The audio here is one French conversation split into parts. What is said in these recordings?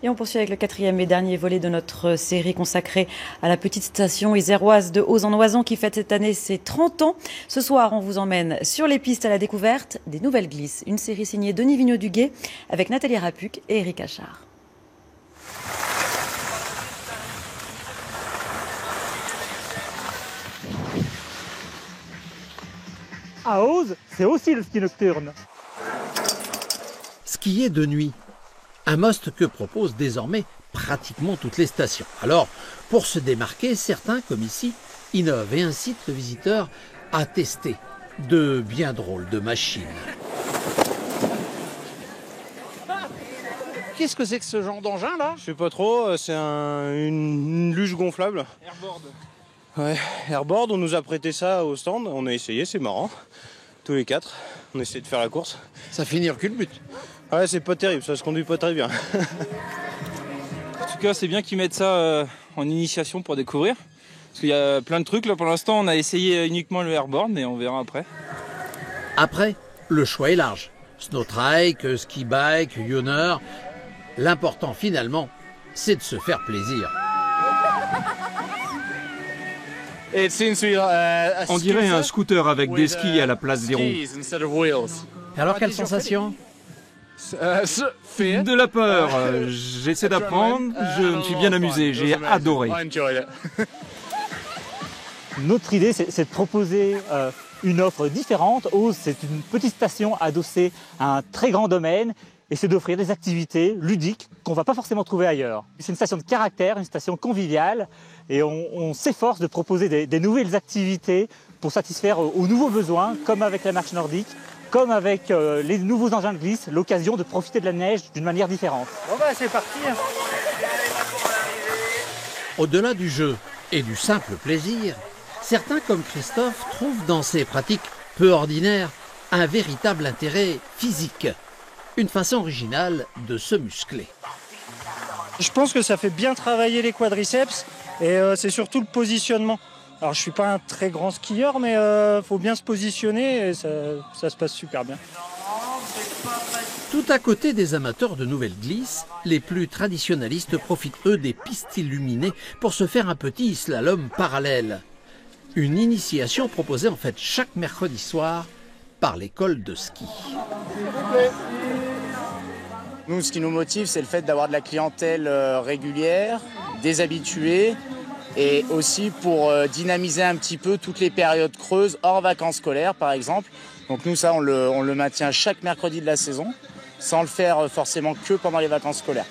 Et on poursuit avec le 4e et dernier volet de notre série consacrée à la petite station iséroise de Hauts-en-Oisans qui fête cette année ses 30 ans. Ce soir, on vous emmène sur les pistes à la découverte des nouvelles glisses. Une série signée Denis Vigneaud-Duguet avec Nathalie Rapuc et Eric Achard. À Auze, c'est aussi le ski nocturne. Skier de nuit, un must que proposent désormais pratiquement toutes les stations. Alors, pour se démarquer, certains, comme ici, innovent et incitent le visiteur à tester de bien drôles de machines. Qu'est-ce que c'est que ce genre d'engin là? Je sais pas trop, c'est une luge gonflable. Airboard. Ouais, Airboard, on nous a prêté ça au stand, on a essayé, c'est marrant. Tous les 4, on a essayé de faire la course. Ça finit en culbute. Ouais, c'est pas terrible, ça se conduit pas très bien. En tout cas, c'est bien qu'ils mettent ça en initiation pour découvrir. Parce qu'il y a plein de trucs, là pour l'instant on a essayé uniquement le airboard, mais on verra après. Après, le choix est large. Snowtrike, ski bike, Yonner. L'important finalement, c'est de se faire plaisir. On dirait un scooter avec des skis à la place des roues. Alors quelle sensation? De la peur. J'essaie d'apprendre, je me suis bien amusé, j'ai adoré. Notre idée, c'est de proposer une offre différente. Auze, c'est une petite station adossée à un très grand domaine. Et c'est d'offrir des activités ludiques qu'on ne va pas forcément trouver ailleurs. C'est une station de caractère, une station conviviale, et on s'efforce de proposer des nouvelles activités pour satisfaire aux nouveaux besoins, comme avec la marche nordique, comme avec les nouveaux engins de glisse, l'occasion de profiter de la neige d'une manière différente. Bon bah c'est parti. Au-delà du jeu et du simple plaisir, certains comme Christophe trouvent dans ces pratiques peu ordinaires un véritable intérêt physique. Une façon originale de se muscler. Je pense que ça fait bien travailler les quadriceps et c'est surtout le positionnement. Alors je suis pas un très grand skieur, mais faut bien se positionner et ça se passe super bien. Tout à côté des amateurs de nouvelles glisses, les plus traditionnalistes profitent eux des pistes illuminées pour se faire un petit slalom parallèle. Une initiation proposée en fait chaque mercredi soir par l'école de ski. Nous, ce qui nous motive, c'est le fait d'avoir de la clientèle régulière, des habitués, et aussi pour dynamiser un petit peu toutes les périodes creuses, hors vacances scolaires par exemple. Donc nous, ça, on le maintient chaque mercredi de la saison, sans le faire forcément que pendant les vacances scolaires.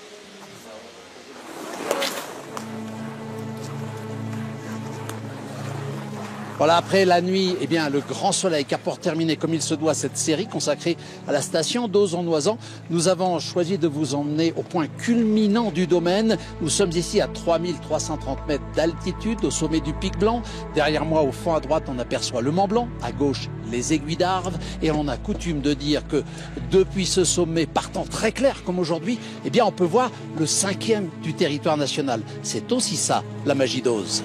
Voilà, après la nuit, eh bien, le grand soleil car pour terminer comme il se doit cette série consacrée à la station d'Hauts-en-Oisans, nous avons choisi de vous emmener au point culminant du domaine. Nous sommes ici à 3330 mètres d'altitude au sommet du Pic Blanc. Derrière moi, au fond à droite, on aperçoit le Mont Blanc, à gauche, les Aiguilles d'Arves. Et on a coutume de dire que depuis ce sommet partant très clair comme aujourd'hui, eh bien, on peut voir le 5e du territoire national. C'est aussi ça, la magie d'Auze.